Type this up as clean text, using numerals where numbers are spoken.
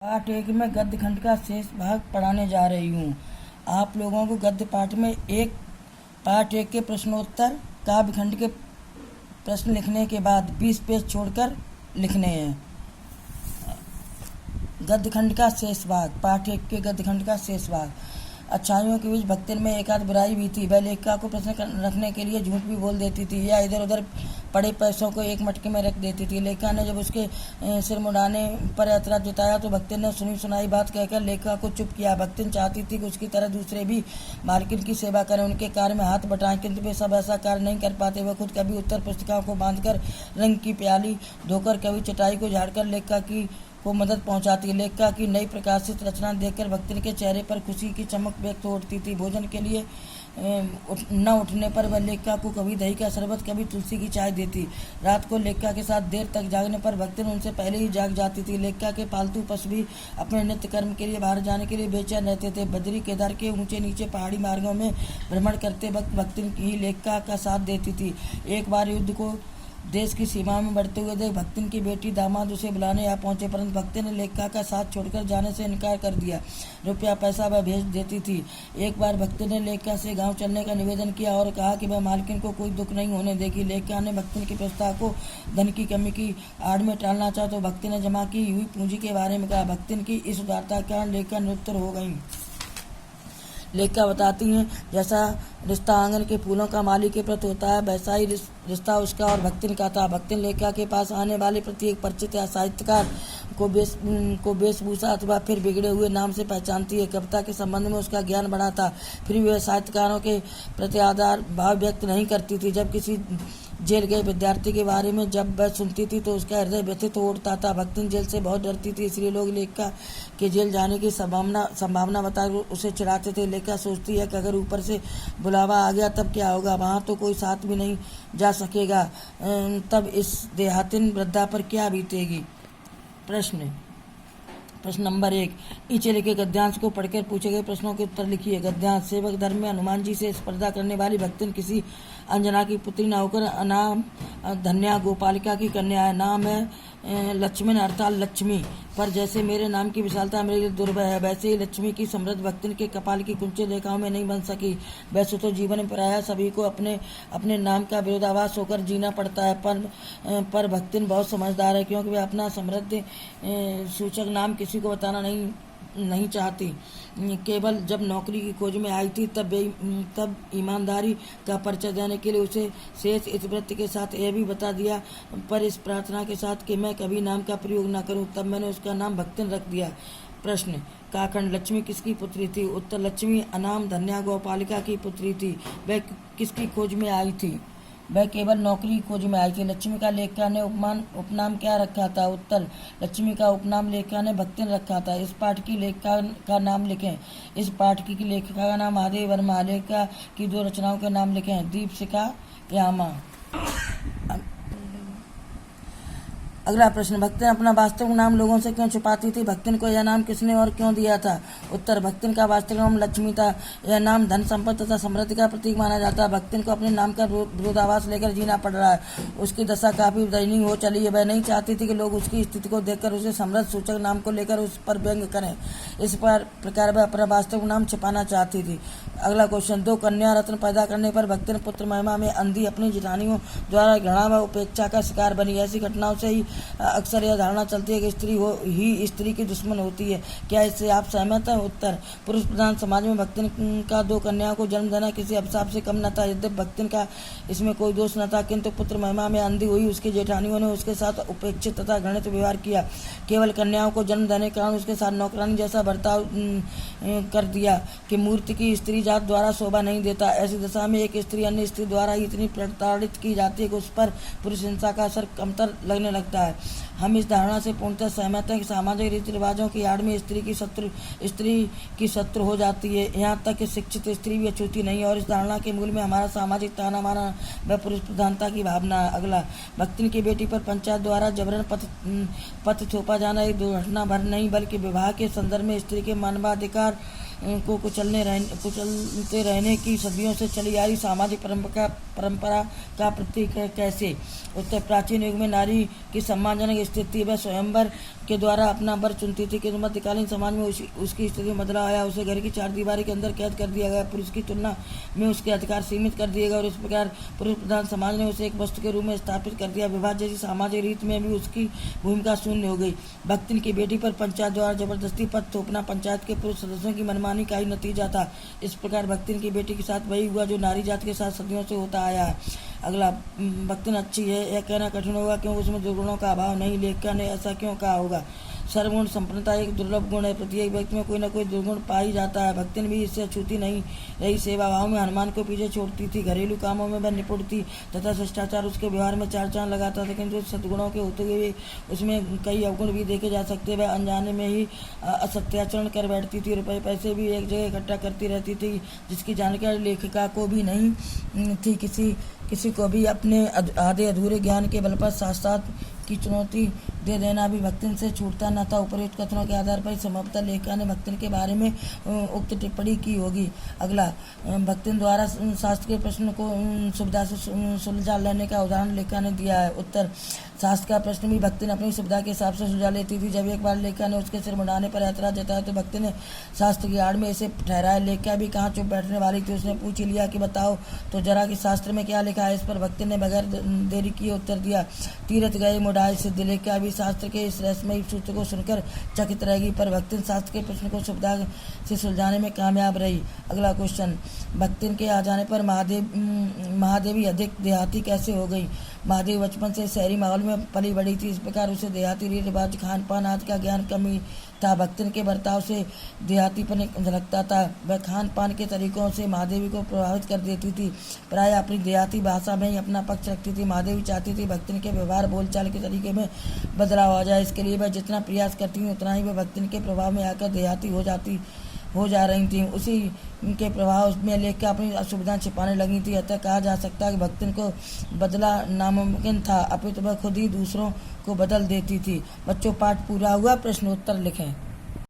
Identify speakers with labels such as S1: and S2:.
S1: पाठ एक में गद्य खंड का शेष भाग पढ़ाने जा रही हूँ। आप लोगों को गद्य पाठ में पाठ एक के प्रश्नोत्तर काव्य खंड के प्रश्न लिखने के बाद 20 पेज छोड़कर लिखने हैं। गद्य खंड का शेष भाग, पाठ एक के गद्य खंड का शेष भाग। अच्छाइयों के बीच भक्तिन में एक आध बुराई भी थी। वह लेखिका को प्रश्न रखने के लिए झूठ भी बोल देती थी या इधर उधर पड़े पैसों को एक मटके में रख देती थी। लेखिका ने जब उसके सिर मुड़ाने पर ऐतराज जताया तो भक्तिन ने सुनी सुनाई बात कहकर लेखिका को चुप किया। भक्तिन चाहती थी कि उसकी तरह दूसरे भी मालकिन की सेवा करें, उनके कार्य में हाथ बटाएं, किंतु वे सब ऐसा कार्य नहीं कर पाते। वह खुद कभी उत्तर पुस्तिकाओं को बांधकर, रंग की प्याली धोकर, कभी चटाई को झाड़कर लेखिका को मदद पहुंचाती। लेखिका की नई प्रकाशित रचना देखकर भक्तिन के चेहरे पर खुशी की चमक व्यक्त होती थी। भोजन के लिए न उठने पर वह लेखिका को कभी दही का शरबत, कभी तुलसी की चाय देती। रात को लेखिका के साथ देर तक जागने पर भक्तिन उनसे पहले ही जाग जाती थी। लेखिका के पालतू पशु भी अपने नित्य कर्म के लिए बाहर जाने के लिए बेचैन रहते थे। बद्री केदार के ऊंचे नीचे पहाड़ी मार्गों में भ्रमण करते वक्त भक्तिन ही लेखिका का साथ देती थी। एक बार युद्ध को देश की सीमा में बढ़ते हुए देख भक्तिन की बेटी दामाद उसे बुलाने आ पहुंचे, परंतु भक्तिन ने लेखिका का साथ छोड़कर जाने से इनकार कर दिया। रुपया पैसा वह भेज देती थी। एक बार भक्तिन ने लेखिका से गांव चलने का निवेदन किया और कहा कि वह मालकिन को कोई दुख नहीं होने देगी। लेखिका ने भक्तिन के प्रस्ताव को धन की कमी की आड़ में टालना चाहा तो भक्तिन ने जमा की हुई पूंजी के बारे में कहा। भक्तिन की इस उदारता के कारण लेखिका निरुत्तर हो गई। लेखिका बताती हैं, जैसा रिश्ता आंगन के फूलों का माली के प्रति होता है, वैसा ही रिश्ता उसका और भक्तिन का था। भक्तिन लेखिका के पास आने वाले प्रत्येक परिचित या साहित्यकार को वेशभूषा अथवा फिर बिगड़े हुए नाम से पहचानती है। कविता के संबंध में उसका ज्ञान बढ़ा था, फिर वह साहित्यकारों के प्रति आदर भाव व्यक्त नहीं करती थी। जब किसी जेल गए विद्यार्थी के बारे में जब वह सुनती थी तो उसका हृदय व्यथित हो उठता था। भक्तिन जेल से बहुत डरती थी, इसलिए लोग लेखिका के जेल जाने की संभावना बताकर उसे चिढ़ाते थे। लेखिका सोचती है कि अगर ऊपर से बुलावा आ गया तब क्या होगा, वहाँ तो कोई साथ भी नहीं जा सकेगा, तब इस देहातिन वृद्धा पर क्या बीतेगी। प्रश्न नंबर 1, नीचे लिखे गद्यांश को पढ़कर पूछे गए प्रश्नों के उत्तर लिखिए। गद्यांश, सेवक धर्म में हनुमान जी से स्पर्धा करने वाली भक्तिन किसी अंजना की पुत्री न होकर अनाम धन्या गोपालिका की कन्या है। नाम है लक्ष्मण अर्थात लक्ष्मी, पर जैसे मेरे नाम की विशालता मेरे लिए दुर्लभ है, वैसे ही लक्ष्मी की समृद्ध भक्तिन के कपाल की कुंचित रेखाओं में नहीं बन सकी। वैसे तो जीवन में प्रायः सभी को अपने नाम का विरोधाभास होकर जीना पड़ता है, पर भक्तिन बहुत समझदार है, क्योंकि वह अपना समृद्ध सूचक नाम किसी को बताना नहीं चाहती। केवल जब नौकरी की खोज में आई थी तब ईमानदारी का परिचय देने के लिए उसे शेष इस व्रत के साथ यह भी बता दिया, पर इस प्रार्थना के साथ कि मैं कभी नाम का प्रयोग न करूं। तब मैंने उसका नाम भक्तिन रख दिया। प्रश्न, काखंड, लक्ष्मी किसकी पुत्री थी? उत्तर, लक्ष्मी अनाम धन्या गोपालिका की पुत्री थी। वह किसकी खोज में आई थी? वह केवल नौकरी की खोज में आई थी। लक्ष्मी का लेखिका ने उपनाम क्या रखा था? उत्तर, लक्ष्मी का उपनाम लेखिका ने भक्तिन रखा था। इस पाठ की लेखिका का नाम लिखें। इस पाठ की लेखिका का नाम आदेवी वर्मा। लेखिका की 2 रचनाओं के नाम लिखें। दीपशिखा, यामा। अगला प्रश्न, भक्तिन अपना वास्तविक नाम लोगों से क्यों छुपाती थी? भक्तिन को यह नाम किसने और क्यों दिया था? उत्तर, भक्तिन का वास्तविक नाम लक्ष्मी था। यह नाम धन संपत्ति तथा समृद्धि का प्रतीक माना जाता है। भक्तिन को अपने नाम का विरोधाभास लेकर जीना पड़ रहा है। उसकी दशा काफी दयनीय हो चली है। वह नहीं चाहती थी कि लोग उसकी स्थिति को देखकर उसे समृद्ध सूचक नाम को लेकर उस पर व्यंग करें। इस प्रकार वह अपना वास्तविक नाम छिपाना चाहती थी। अगला क्वेश्चन, 2 कन्या रत्न पैदा करने पर भक्तिन पुत्र महिमा में अंधी अपनी जेठानियों द्वारा घृणा व उपेक्षा का शिकार बनी। ऐसी घटनाओं से ही अक्सर यह धारणा चलती है कि स्त्री की दुश्मन होती है। क्या इससे आप सहमत हैं? उत्तर, पुरुष प्रधान समाज में भक्तिन का 2 कन्याओं को जन्म देना किसी अभिशाप से कम न था। यद्यपि भक्तिन का इसमें कोई दोष न था, किंतु पुत्र महिमा में अंधी हुई उसकी जेठानियों ने उसके साथ उपेक्षित तथा घृणित व्यवहार किया। केवल कन्याओं को जन्म देने के कारण उसके साथ नौकरानी जैसा बर्ताव कर दिया कि मूर्ति की स्त्री जात द्वारा शोभा नहीं देता। ऐसी दशा में एक स्त्री अन्य स्त्री द्वारा इतनी प्रताड़ित की जाती है कि उस पर पुरुष हिंसा का असर कमतर लगने लगता है। हम इस धारणा से पूर्णतः सहमत हैं कि सामाजिक रीति रिवाजों की आड़ में स्त्री की शत्रु हो जाती है। यहाँ तक कि शिक्षित स्त्री भी अछूती नहीं है, और इस धारणा के मूल में हमारा सामाजिक ताना माना व पुरुष प्रधानता की भावना है। अगला, भक्तिन की बेटी पर पंचायत द्वारा जबरन पथ थोपा जाना एक दुर्घटना भर नहीं बल्कि विवाह के संदर्भ में स्त्री के मानवाधिकार को कुचलते रहने की सदियों से चली आ रही सामाजिक परंपरा का प्रतीक है। कैसे? उत्तर प्राचीन युग में नारी की सम्मानजनक स्थिति व स्वयंवर के द्वारा अपना वर चुनती थी, किंतु मध्यकालीन समाज में उसकी स्थिति में बदलाव आया। उसे घर की चार दीवारी के अंदर कैद कर दिया गया। पुरुष की तुलना में उसके अधिकार सीमित कर दिए गए और इस प्रकार पुरुष प्रधान समाज ने उसे एक वस्तु के रूप में स्थापित कर दिया। विवाह जैसी सामाजिक रीत में भी उसकी भूमिका शून्य हो गई। भक्तिन की बेटी पर पंचायत द्वारा जबरदस्ती पद थोपना पंचायत के पुरुष सदस्यों की मनमानी का ही नतीजा था। इस प्रकार भक्तिन की बेटी के साथ वही हुआ जो नारी जाति के साथ सदियों से होता आया है। अगला, भक्तिन अच्छी है यह कहना कठिन होगा क्योंकि उसमें दुर्गुणों का अभाव नहीं। लेखिका ने ऐसा क्यों कहा होगा? सर्वगुण संपन्नता एक दुर्लभ गुण है। प्रत्येक व्यक्ति में कोई न कोई दुर्गुण पाई जाता है। भक्तिन भी इससे अछूती नहीं रही। सेवा भाव में हनुमान को पीछे छोड़ती थी। घरेलू कामों में वह निपुण थी तथा शिष्टाचार उसके व्यवहार में चार चांद लगाता था, किंतु सद्गुणों के होते हुए उसमें कई अवगुण भी देखे जा सकते। वह अनजाने में ही असत्याचरण कर बैठती थी। रुपये पैसे भी एक जगह इकट्ठा करती रहती थी जिसकी जानकारी लेखिका को भी नहीं थी। किसी को भी अपने आधे अधूरे ज्ञान के बल पर शास्त्रार्थ की चुनौती दे देना भी भक्तिन से छूटता न था। उपर्युक्त कथनों के आधार पर संभवतः लेखिका ने भक्तिन के बारे में उक्त टिप्पणी की होगी। अगला, भक्तिन द्वारा शास्त्र के प्रश्न को सुविधा से सुलझा लेने का उदाहरण लेखिका ने दिया है। उत्तर, शास्त्र का प्रश्न भी भक्तिन अपनी सुविधा के हिसाब से सुलझा लेती थी। जब एक बार लेखिका ने उसके सिर मुड़ाने पर ऐतराज जताया तो भक्तिन ने शास्त्र की आड़ में इसे ठहराया। लेखिका भी कहाँ चुप बैठने वाली थी, उसने पूछ लिया कि बताओ तो जरा कि शास्त्र में क्या लिखा है। इस पर भक्तिन ने बगैर देरी किए उत्तर दिया, तीरथ गए मुड़ाए सिद्ध। लेखिका भी शास्त्र के इस रहस्यमयी सूत्र को सुनकर चकित रहेगी, पर भक्तिन शास्त्र के प्रश्न को सुविधा से सुलझाने में कामयाब रही। अगला क्वेश्चन, भक्तिन के आ जाने पर महादेवी अधिक देहाती कैसे हो गई? महादेवी बचपन से शहरी माहौल में पली बड़ी थी, इस प्रकार उसे देहाती रीति रिवाज खान पान आदि का ज्ञान कमी था। भक्तिन के बर्ताव से देहातीपन झलकता था। वह खान पान के तरीकों से महादेवी को प्रभावित कर देती थी। प्राय अपनी देहाती भाषा में ही अपना पक्ष रखती थी। महादेवी चाहती थी भक्तिन के व्यवहार बोलचाल के तरीके में बदलाव आ जाए। इसके लिए वह जितना प्रयास करती थी उतना ही वह भक्तिन के प्रभाव में आकर देहाती हो जा रही थी। उसी के प्रभाव में लेखिका अपनी असुविधाएं छिपाने लगी थी। अतः कहा जा सकता है कि भक्तिन को बदला नामुमकिन था, अपितु वह खुद ही दूसरों को बदल देती थी। बच्चों, पाठ पूरा हुआ। प्रश्न उत्तर लिखें।